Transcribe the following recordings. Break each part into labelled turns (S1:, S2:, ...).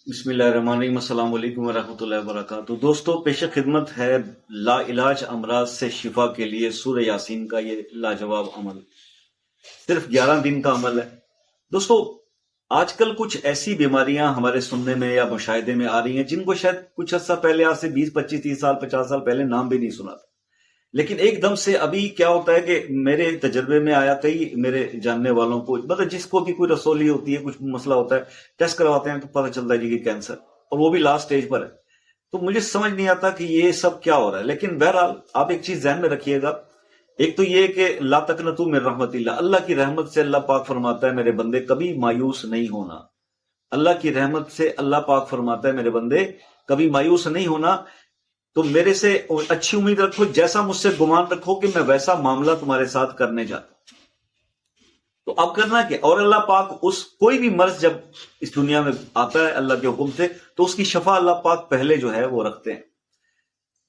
S1: بسم اللہ الرحمن الرحیم۔ السلام علیکم ورحمۃ اللہ وبرکاتہ۔ دوستو، پیش خدمت ہے لا علاج امراض سے شفا کے لیے سورہ یاسین کا یہ لاجواب عمل۔ صرف 11 دن کا عمل ہے۔ دوستو، آج کل کچھ ایسی بیماریاں ہمارے سننے میں یا مشاہدے میں آ رہی ہیں جن کو شاید کچھ عرصہ پہلے، آج سے 20 25 30 سال 50 سال پہلے نام بھی نہیں سنا تھا، لیکن ایک دم سے ابھی کیا ہوتا ہے کہ میرے تجربے میں آیا، کئی میرے جاننے والوں کو، مطلب جس کو بھی کوئی رسولی ہوتی ہے، کچھ مسئلہ ہوتا ہے، ٹیسٹ کرواتے ہیں تو پتہ چلتا ہے جی کہ کینسر، اور وہ بھی لاسٹ سٹیج پر ہے۔ تو مجھے سمجھ نہیں آتا کہ یہ سب کیا ہو رہا ہے، لیکن بہرحال آپ ایک چیز ذہن میں رکھیے گا۔ ایک تو یہ کہ لا تقنطوا من رحمت اللہ، اللہ کی رحمت سے اللہ پاک فرماتا ہے میرے بندے کبھی مایوس نہیں ہونا۔ اللہ کی رحمت سے اللہ پاک فرماتا ہے میرے بندے کبھی مایوس نہیں ہونا۔ تو میرے سے اچھی امید رکھو، جیسا مجھ سے گمان رکھو کہ میں ویسا معاملہ تمہارے ساتھ کرنے جاتا ہوں۔ تو اب کرنا کیا؟ اور اللہ پاک کوئی بھی مرض جب اس دنیا میں آتا ہے اللہ کے حکم سے، تو اس کی شفا اللہ پاک پہلے جو ہے وہ رکھتے ہیں۔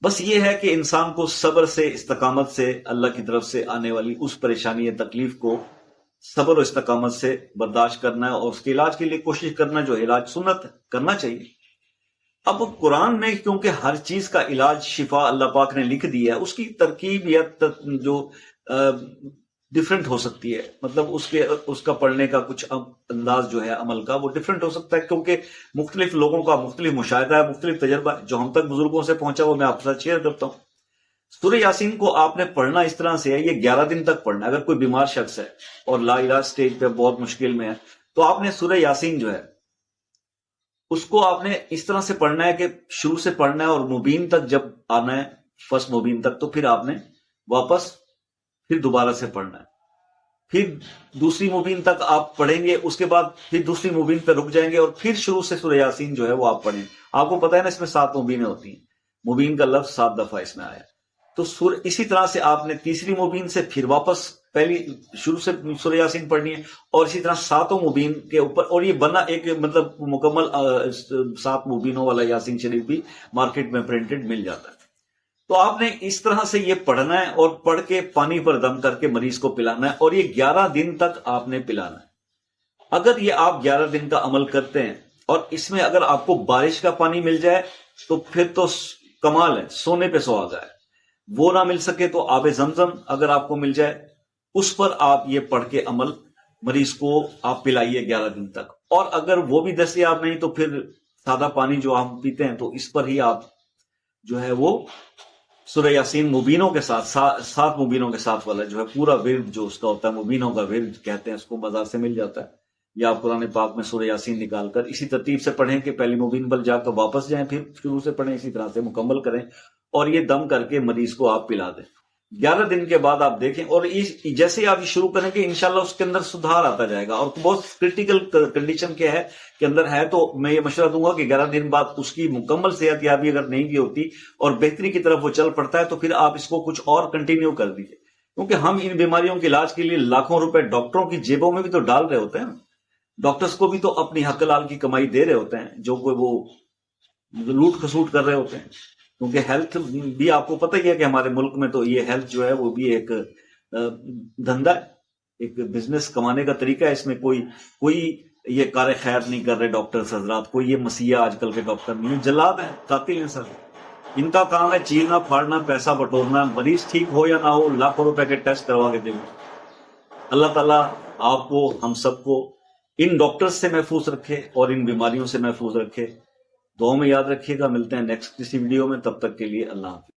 S1: بس یہ ہے کہ انسان کو صبر سے، استقامت سے، اللہ کی طرف سے آنے والی اس پریشانی یا تکلیف کو صبر و استقامت سے برداشت کرنا ہے، اور اس کے علاج کے لیے کوشش کرنا، جو علاج سنت ہے کرنا چاہیے۔ اب قرآن میں کیونکہ ہر چیز کا علاج، شفا اللہ پاک نے لکھ دی ہے، اس کی ترکیب یا جو ڈفرنٹ ہو سکتی ہے، مطلب اس کا پڑھنے کا کچھ انداز جو ہے عمل کا وہ ڈفرنٹ ہو سکتا ہے، کیونکہ مختلف لوگوں کا مختلف مشاہدہ ہے، مختلف تجربہ ہے۔ جو ہم تک بزرگوں سے پہنچا وہ میں آپ کے ساتھ شیئر کرتا ہوں۔ سورہ یاسین کو آپ نے پڑھنا اس طرح سے ہے، یہ 11 دن تک پڑھنا ہے۔ اگر کوئی بیمار شخص ہے اور لا علاج سٹیج پہ بہت مشکل میں ہے، تو آپ نے سورہ یاسین جو ہے اس کو آپ نے اس طرح سے پڑھنا ہے کہ شروع سے پڑھنا ہے، اور مبین تک جب آنا ہے، فرسٹ مبین تک، تو پھر آپ نے واپس پھر دوبارہ سے پڑھنا ہے۔ پھر دوسری مبین تک آپ پڑھیں گے، اس کے بعد پھر دوسری مبین پہ رک جائیں گے، اور پھر شروع سے سورہ یاسین جو ہے وہ آپ پڑھیں۔ آپ کو پتہ ہے نا اس میں 7 مبینیں ہوتی ہیں، مبین کا لفظ 7 دفعہ اس میں آیا۔ تو اسی طرح سے آپ نے تیسری مبین سے پھر واپس پہلی شروع سے سورہ یاسین پڑھنی ہے، اور اسی طرح 7 مبین کے اوپر، اور یہ بنا ایک مطلب مکمل 7 مبینوں والا یاسین شریف بھی مارکیٹ میں پرنٹڈ مل جاتا ہے۔ تو آپ نے اس طرح سے یہ پڑھنا ہے، اور پڑھ کے پانی پر دم کر کے مریض کو پلانا ہے، اور یہ 11 دن تک آپ نے پلانا ہے۔ اگر یہ آپ 11 دن کا عمل کرتے ہیں، اور اس میں اگر آپ کو بارش کا پانی مل جائے تو پھر تو کمال ہے، سونے پہ سہاگا ہے۔ وہ نہ مل سکے تو آب زمزم اگر آپ کو مل جائے، اس پر آپ یہ پڑھ کے عمل مریض کو آپ پلائیے 11 دن تک۔ اور اگر وہ بھی دستیاب نہیں تو پھر سادہ پانی جو ہم پیتے ہیں، تو اس پر ہی آپ جو ہے وہ سورہ یاسین مبینوں کے ساتھ، 7 مبینوں کے ساتھ والا جو ہے پورا ورد جو اس کا ہوتا ہے، مبینوں کا ورد کہتے ہیں اس کو، بازار سے مل جاتا ہے، یا آپ قرآن پاک میں سورہ یاسین نکال کر اسی ترتیب سے پڑھیں کہ پہلی مبین پر جا کر واپس جائیں، پھر شروع سے پڑھیں، اسی طرح سے مکمل کریں، اور یہ دم کر کے مریض کو آپ پلا دیں۔ 11 دن کے بعد آپ دیکھیں، اور جیسے ہی آپ یہ شروع کریں گے انشاءاللہ اس کے اندر سدھار آتا جائے گا۔ اور بہت کرٹیکل کنڈیشن کیا ہے کہ اندر ہے، تو میں یہ مشورہ دوں گا کہ 11 دن بعد اس کی مکمل صحت یابی اگر نہیں بھی ہوتی اور بہتری کی طرف وہ چل پڑتا ہے، تو پھر آپ اس کو کچھ اور کنٹینیو کر دیجئے، کیونکہ ہم ان بیماریوں کے علاج کے لیے لاکھوں روپے ڈاکٹروں کی جیبوں میں بھی تو ڈال رہے ہوتے ہیں۔ ڈاکٹرز کو بھی تو اپنی حق حلال کی کمائی دے رہے ہوتے ہیں، جو کوئی وہ لوٹ کھسوٹ کر رہے ہوتے ہیں، کیونکہ ہیلتھ بھی آپ کو پتہ ہی ہے کہ ہمارے ملک میں تو یہ ہیلتھ جو ہے وہ بھی ایک دھندا ہے، ایک بزنس، کمانے کا طریقہ ہے۔ اس میں کوئی یہ کار خیر نہیں کر رہے ڈاکٹرز حضرات، کوئی یہ مسیح آج کل کے ڈاکٹر نہیں ہیں، جلاد ہیں، قاتل ہیں سر۔ ان کا کام ہے چیرنا پھاڑنا، پیسہ بٹورنا، مریض ٹھیک ہو یا نہ ہو لاکھوں روپے کے ٹیسٹ کروا کے دیں گے۔ اللہ تعالیٰ آپ کو، ہم سب کو ان ڈاکٹرز سے محفوظ رکھے اور ان بیماریوں سے محفوظ رکھے۔ دعاؤں میں یاد رکھیے گا۔ ملتے ہیں نیکسٹ کسی ویڈیو میں، تب تک کے لیے اللہ حافظ۔